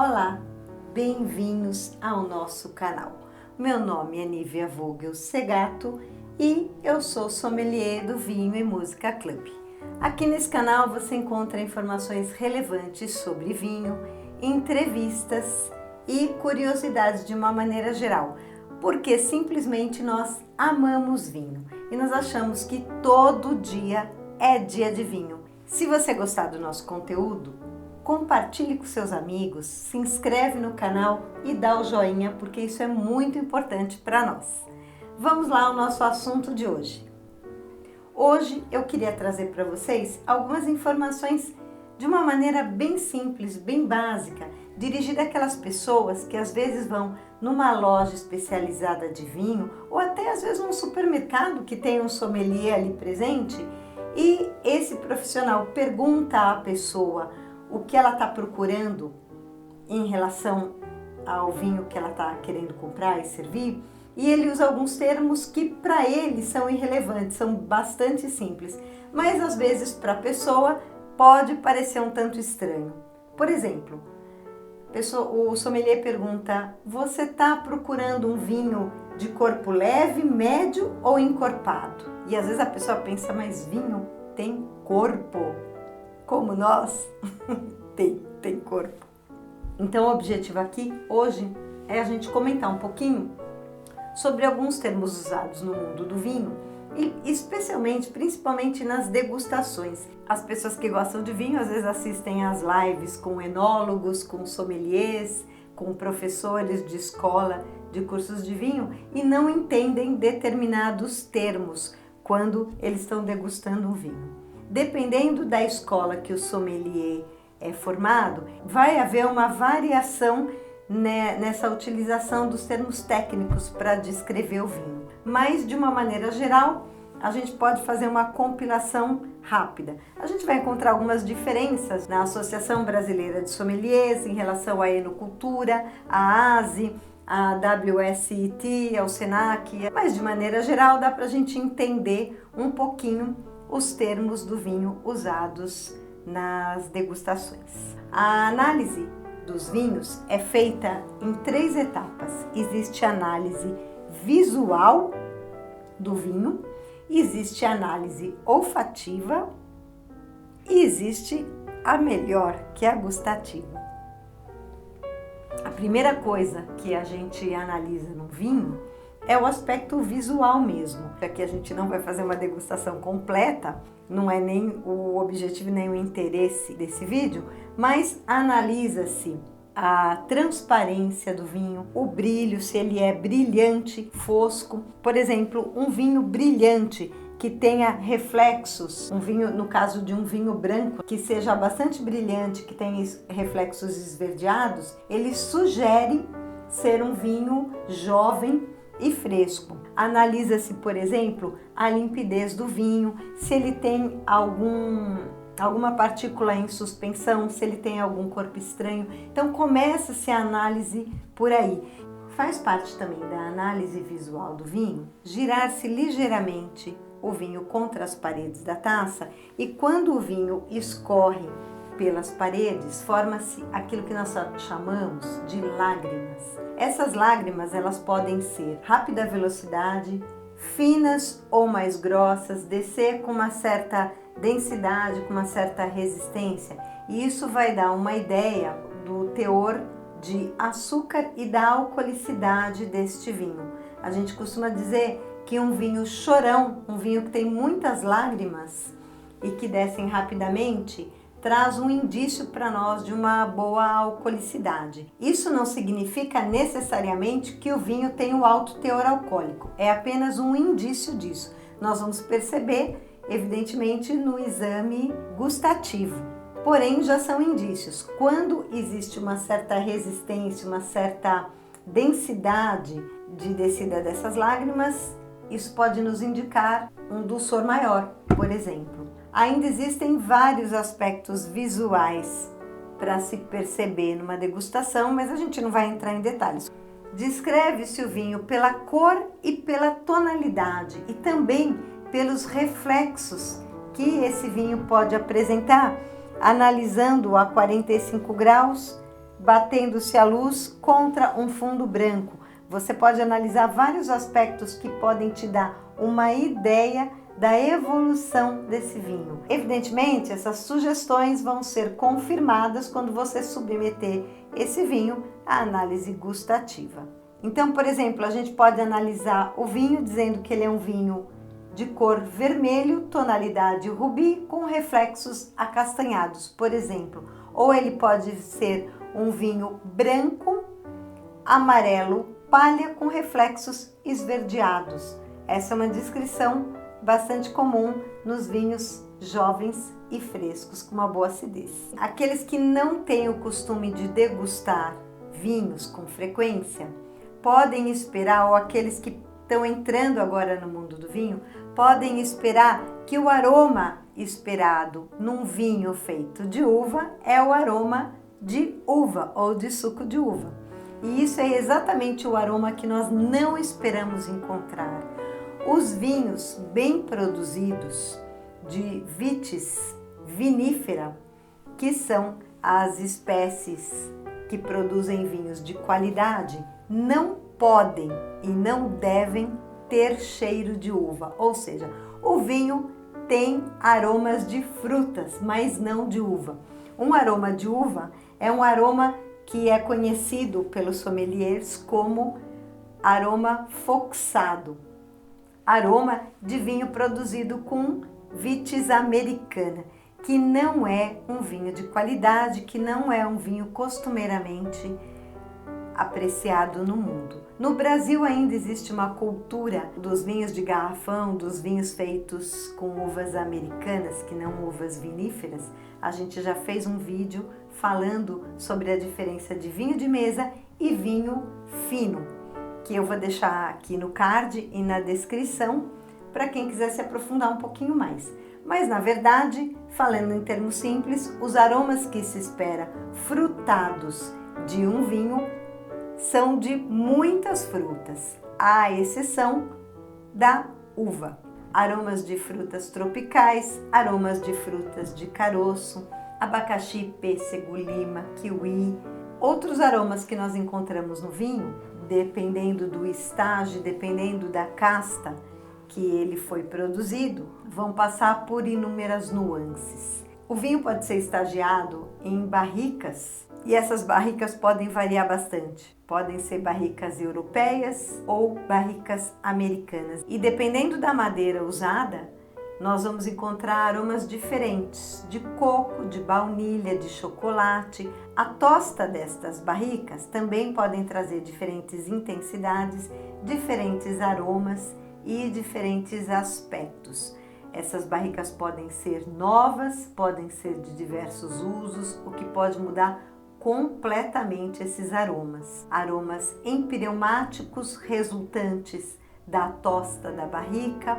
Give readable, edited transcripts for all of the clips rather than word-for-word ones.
Olá, bem-vindos ao nosso canal. Meu nome é Nívia Vogel Segato e eu sou sommelier do Vinho e Música Club. Aqui nesse canal você encontra informações relevantes sobre vinho, entrevistas e curiosidades de uma maneira geral, porque simplesmente nós amamos vinho e nós achamos que todo dia é dia de vinho. Se você gostar do nosso conteúdo, compartilhe com seus amigos, se inscreve no canal e dá o joinha, porque isso é muito importante para nós. Vamos lá ao nosso assunto de hoje. Hoje eu queria trazer para vocês algumas informações de uma maneira bem simples, bem básica, dirigida àquelas pessoas que às vezes vão numa loja especializada de vinho ou até às vezes num supermercado que tem um sommelier ali presente e esse profissional pergunta à pessoa o que ela está procurando em relação ao vinho que ela está querendo comprar e servir, e ele usa alguns termos que para ele são irrelevantes, são bastante simples, mas às vezes para a pessoa pode parecer um tanto estranho. Por exemplo, o sommelier pergunta: você está procurando um vinho de corpo leve, médio ou encorpado? E às vezes a pessoa pensa, mas vinho tem corpo? Como nós? tem corpo. Então o objetivo aqui hoje é a gente comentar um pouquinho sobre alguns termos usados no mundo do vinho e principalmente nas degustações. As pessoas que gostam de vinho às vezes assistem às lives com enólogos, com sommeliers, com professores de escola, de cursos de vinho e não entendem determinados termos quando eles estão degustando um vinho. Dependendo da escola que o sommelier é formado, vai haver uma variação nessa utilização dos termos técnicos para descrever o vinho. Mas, de uma maneira geral, a gente pode fazer uma compilação rápida. A gente vai encontrar algumas diferenças na Associação Brasileira de Sommeliers em relação à Enocultura, à ASE, à WSET, ao SENAC, mas, de maneira geral, dá para a gente entender um pouquinho os termos do vinho usados nas degustações. A análise dos vinhos é feita em 3 etapas. Existe a análise visual do vinho, existe a análise olfativa e existe a melhor, que é a gustativa. A primeira coisa que a gente analisa no vinho é o aspecto visual mesmo. Aqui a gente não vai fazer uma degustação completa, não é nem o objetivo nem o interesse desse vídeo, mas analisa-se a transparência do vinho, o brilho, se ele é brilhante, fosco. Por exemplo, um vinho brilhante que tenha reflexos, um vinho, no caso de um vinho branco, que seja bastante brilhante, que tenha reflexos esverdeados, ele sugere ser um vinho jovem e fresco. Analisa-se, por exemplo, a limpidez do vinho, se ele tem alguma partícula em suspensão, se ele tem algum corpo estranho. Então começa-se a análise por aí. Faz parte também da análise visual do vinho girar-se ligeiramente o vinho contra as paredes da taça e quando o vinho escorre pelas paredes, forma-se aquilo que nós chamamos de lágrimas. Essas lágrimas, elas podem ser rápida velocidade, finas ou mais grossas, descer com uma certa densidade, com uma certa resistência. E isso vai dar uma ideia do teor de açúcar e da alcoolicidade deste vinho. A gente costuma dizer que um vinho chorão, um vinho que tem muitas lágrimas e que descem rapidamente, traz um indício para nós de uma boa alcoolicidade. Isso não significa necessariamente que o vinho tem um alto teor alcoólico, é apenas um indício disso. Nós vamos perceber, evidentemente, no exame gustativo. Porém, já são indícios. Quando existe uma certa resistência, uma certa densidade de descida dessas lágrimas, isso pode nos indicar um dulçor maior, por exemplo. Ainda existem vários aspectos visuais para se perceber numa degustação, mas a gente não vai entrar em detalhes. Descreve-se o vinho pela cor e pela tonalidade e também pelos reflexos que esse vinho pode apresentar, analisando a 45 graus, batendo-se a luz contra um fundo branco. Você pode analisar vários aspectos que podem te dar uma ideia da evolução desse vinho. Evidentemente, essas sugestões vão ser confirmadas quando você submeter esse vinho à análise gustativa. Então, por exemplo, a gente pode analisar o vinho dizendo que ele é um vinho de cor vermelho, tonalidade rubi, com reflexos acastanhados, por exemplo. Ou ele pode ser um vinho branco, amarelo, palha com reflexos esverdeados. Essa é uma descrição bastante comum nos vinhos jovens e frescos, com uma boa acidez. Aqueles que não têm o costume de degustar vinhos com frequência, podem esperar, ou aqueles que estão entrando agora no mundo do vinho, podem esperar que o aroma esperado num vinho feito de uva é o aroma de uva ou de suco de uva. E isso é exatamente o aroma que nós não esperamos encontrar. Os vinhos bem produzidos de vitis vinífera, que são as espécies que produzem vinhos de qualidade, não podem e não devem ter cheiro de uva, ou seja, o vinho tem aromas de frutas, mas não de uva. Um aroma de uva é um aroma que é conhecido pelos sommeliers como aroma foxado, aroma de vinho produzido com vitis americana, que não é um vinho de qualidade, que não é um vinho costumeiramente apreciado no mundo. No Brasil ainda existe uma cultura dos vinhos de garrafão, dos vinhos feitos com uvas americanas, que não uvas viníferas. A gente já fez um vídeo falando sobre a diferença de vinho de mesa e vinho fino, que eu vou deixar aqui no card e na descrição para quem quiser se aprofundar um pouquinho mais. Mas na verdade, falando em termos simples, os aromas que se espera frutados de um vinho são de muitas frutas, à exceção da uva. Aromas de frutas tropicais, aromas de frutas de caroço, abacaxi, pêssego, lima, kiwi. Outros aromas que nós encontramos no vinho, dependendo do estágio, dependendo da casta que ele foi produzido, vão passar por inúmeras nuances. O vinho pode ser estagiado em barricas e essas barricas podem variar bastante. Podem ser barricas europeias ou barricas americanas. E dependendo da madeira usada, nós vamos encontrar aromas diferentes, de coco, de baunilha, de chocolate. A tosta destas barricas também podem trazer diferentes intensidades, diferentes aromas e diferentes aspectos. Essas barricas podem ser novas, podem ser de diversos usos, o que pode mudar completamente esses aromas. Aromas empireumáticos resultantes da tosta da barrica.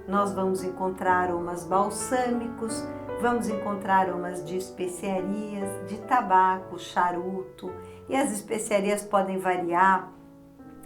Nós vamos encontrar aromas balsâmicos, vamos encontrar aromas de especiarias, de tabaco, charuto. E as especiarias podem variar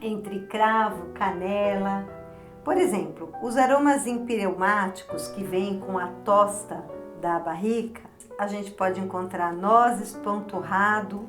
entre cravo, canela. Por exemplo, os aromas empireumáticos que vêm com a tosta da barrica, a gente pode encontrar nozes, pão torrado,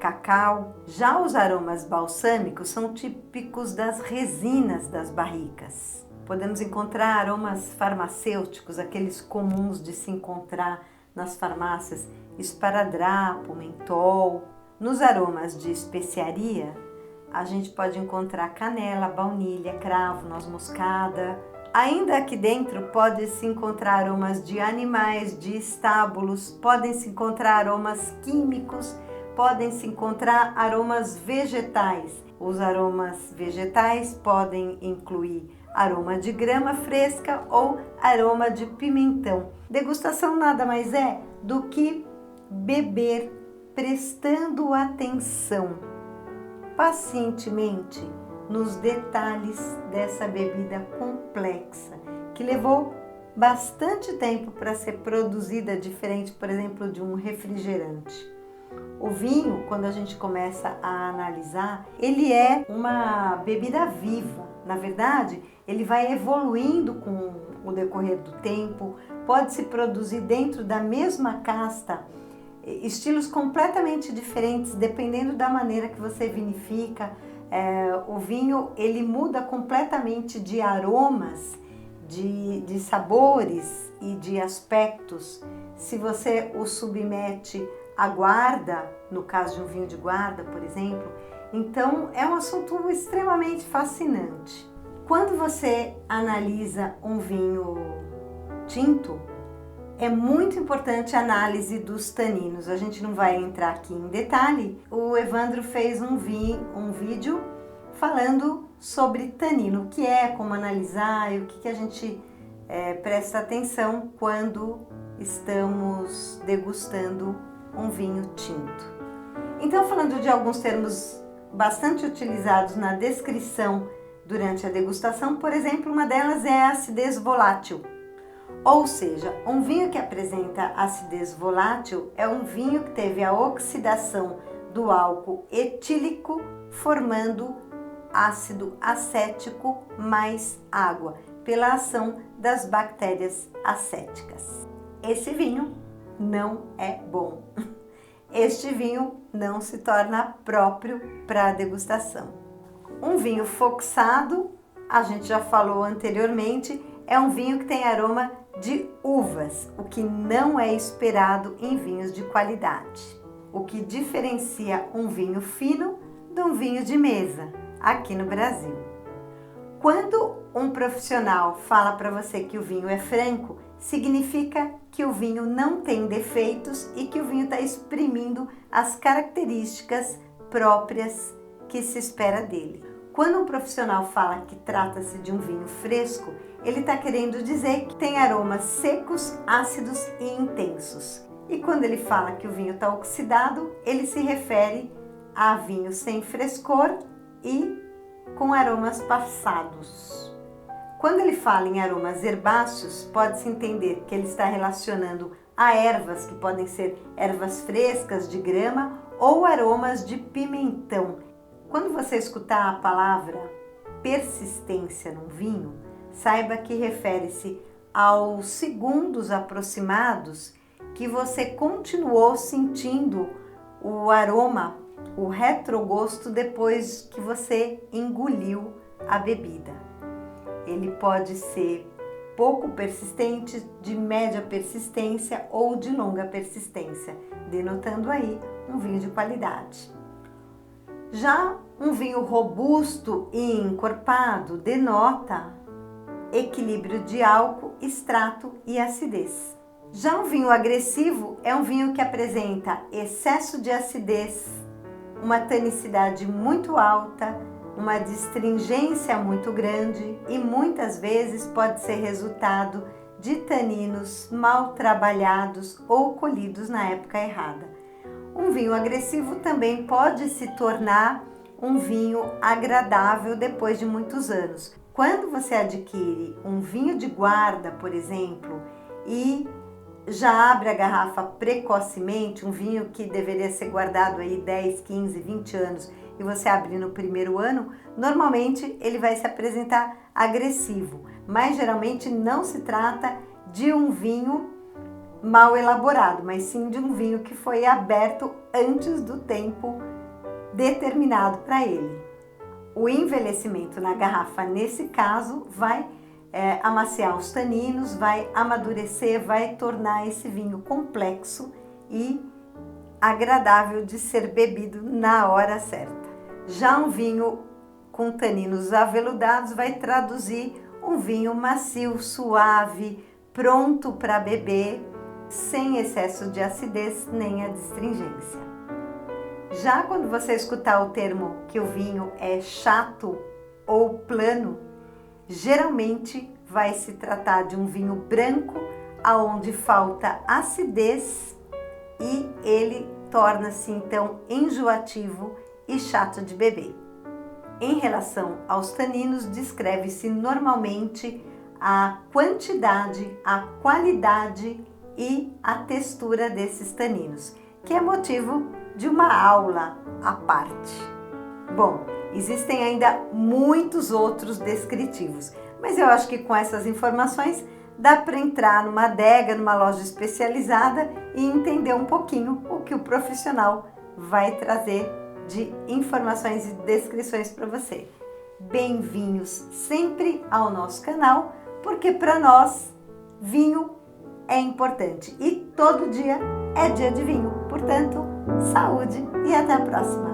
cacau. Já os aromas balsâmicos são típicos das resinas das barricas. Podemos encontrar aromas farmacêuticos, aqueles comuns de se encontrar nas farmácias, esparadrapo, mentol. Nos aromas de especiaria, a gente pode encontrar canela, baunilha, cravo, noz moscada. Ainda aqui dentro pode-se encontrar aromas de animais, de estábulos, podem se encontrar aromas químicos, podem se encontrar aromas vegetais. Os aromas vegetais podem incluir aroma de grama fresca ou aroma de pimentão. Degustação nada mais é do que beber prestando atenção pacientemente nos detalhes dessa bebida complexa, que levou bastante tempo para ser produzida, diferente, por exemplo, de um refrigerante. O vinho, quando a gente começa a analisar, ele é uma bebida viva. Na verdade, ele vai evoluindo com o decorrer do tempo, pode se produzir dentro da mesma casta estilos completamente diferentes, dependendo da maneira que você vinifica. O vinho, ele muda completamente de aromas, de sabores e de aspectos. Se você o submete à guarda, no caso de um vinho de guarda, por exemplo, então é um assunto extremamente fascinante. Quando você analisa um vinho tinto, é muito importante a análise dos taninos. A gente não vai entrar aqui em detalhe. O Evandro fez um vídeo falando sobre tanino, o que é, como analisar e o que a gente presta atenção quando estamos degustando um vinho tinto. Então, falando de alguns termos bastante utilizados na descrição durante a degustação, por exemplo, uma delas é a acidez volátil. Ou seja, um vinho que apresenta acidez volátil é um vinho que teve a oxidação do álcool etílico, formando ácido acético mais água, pela ação das bactérias acéticas. Esse vinho não é bom. Este vinho não se torna próprio para a degustação. Um vinho foxado, a gente já falou anteriormente, é um vinho que tem aroma de uvas, o que não é esperado em vinhos de qualidade. O que diferencia um vinho fino de um vinho de mesa, aqui no Brasil. Quando um profissional fala para você que o vinho é franco, significa que o vinho não tem defeitos e que o vinho está exprimindo as características próprias que se espera dele. Quando um profissional fala que trata-se de um vinho fresco, ele está querendo dizer que tem aromas secos, ácidos e intensos. E quando ele fala que o vinho está oxidado, ele se refere a vinho sem frescor e com aromas passados. Quando ele fala em aromas herbáceos, pode-se entender que ele está relacionando a ervas, que podem ser ervas frescas de grama ou aromas de pimentão. Quando você escutar a palavra persistência num vinho, saiba que refere-se aos segundos aproximados que você continuou sentindo o aroma, o retrogosto depois que você engoliu a bebida. Ele pode ser pouco persistente, de média persistência ou de longa persistência, denotando aí um vinho de qualidade. Já um vinho robusto e encorpado denota equilíbrio de álcool, extrato e acidez. Já um vinho agressivo é um vinho que apresenta excesso de acidez, uma tanicidade muito alta, uma distringência muito grande e muitas vezes pode ser resultado de taninos mal trabalhados ou colhidos na época errada. Um vinho agressivo também pode se tornar um vinho agradável depois de muitos anos. Quando você adquire um vinho de guarda, por exemplo, e já abre a garrafa precocemente, um vinho que deveria ser guardado aí 10, 15, 20 anos, e você abre no primeiro ano, normalmente ele vai se apresentar agressivo, mas geralmente não se trata de um vinho mal elaborado, mas sim de um vinho que foi aberto antes do tempo determinado para ele. O envelhecimento na garrafa, nesse caso, vai amaciar os taninos, vai amadurecer, vai tornar esse vinho complexo e agradável de ser bebido na hora certa. Já um vinho com taninos aveludados vai traduzir um vinho macio, suave, pronto para beber, sem excesso de acidez nem adstringência. Já quando você escutar o termo que o vinho é chato ou plano, geralmente vai se tratar de um vinho branco aonde falta acidez e ele torna-se então enjoativo e chato de beber. Em relação aos taninos, descreve-se normalmente a quantidade, a qualidade e a textura desses taninos, que é motivo de uma aula à parte. Bom, existem ainda muitos outros descritivos, mas eu acho que com essas informações dá para entrar numa adega, numa loja especializada e entender um pouquinho o que o profissional vai trazer de informações e descrições para você. Bem-vindos sempre ao nosso canal, porque para nós vinho é importante e todo dia é dia de vinho. Portanto, saúde e até a próxima!